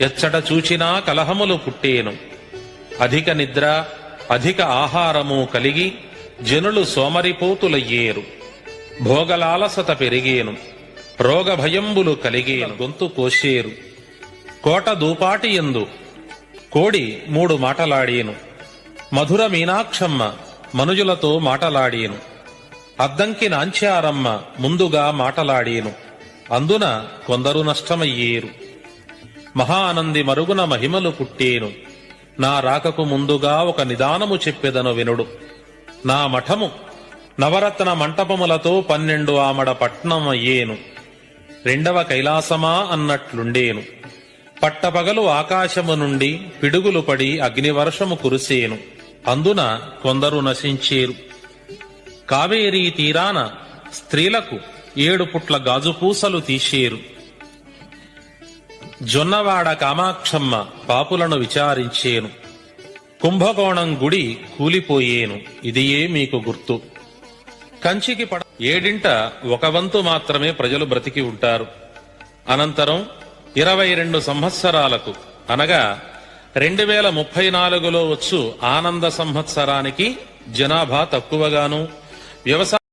ఎచ్చట చూచినా కలహములు పుట్టేను. అధిక నిద్ర అధిక ఆహారము కలిగి జనులు సోమరిపోతులయ్యేరు. భోగలాలసత పెరిగేను. రోగభయంబులు కలిగేను. గొంతు కోసేరు. కోట దూపాటియందు కోడి 3 మాటలాడేను. మధుర మీనాక్షమ్మ మనుజులతో మాటలాడేను. అద్దంకి నాంచారమ్మ ముందుగా మాటలాడేను. అందున కొందరు నష్టమయ్యేరు. మహానంది మరుగున మహిమలు పుట్టేను. నా రాకకు ముందుగా ఒక నిదానము చెప్పెదను వినుడు. నా మఠము నవరత్న మంటపములతో 12 ఆమడ పట్నమయ్యేను. 2వ కైలాసమా అన్నట్లుండేను. పట్టపగలు ఆకాశము నుండి పిడుగులు పడి అగ్నివర్షము కురిసేను. అందున కొందరు నశించేరు. కావేరీ తీరాన స్త్రీలకు 7 పుట్ల గాజుపూసలు తీసేరు. జొన్నవాడ కామాక్షమ్మ పాపులను విచారించేను. కుంభకోణం గుడి కూలిపోయేను. ఇదియే మీకు గుర్తు. కంచికి 7 ఒక వంతు మాత్రమే ప్రజలు బ్రతికి ఉంటారు. అనంతరం 22 సంవత్సరాలకు అనగా 2034లో వచ్చు ఆనంద సంవత్సరానికి జనాభా తక్కువగాను వ్యవసాయ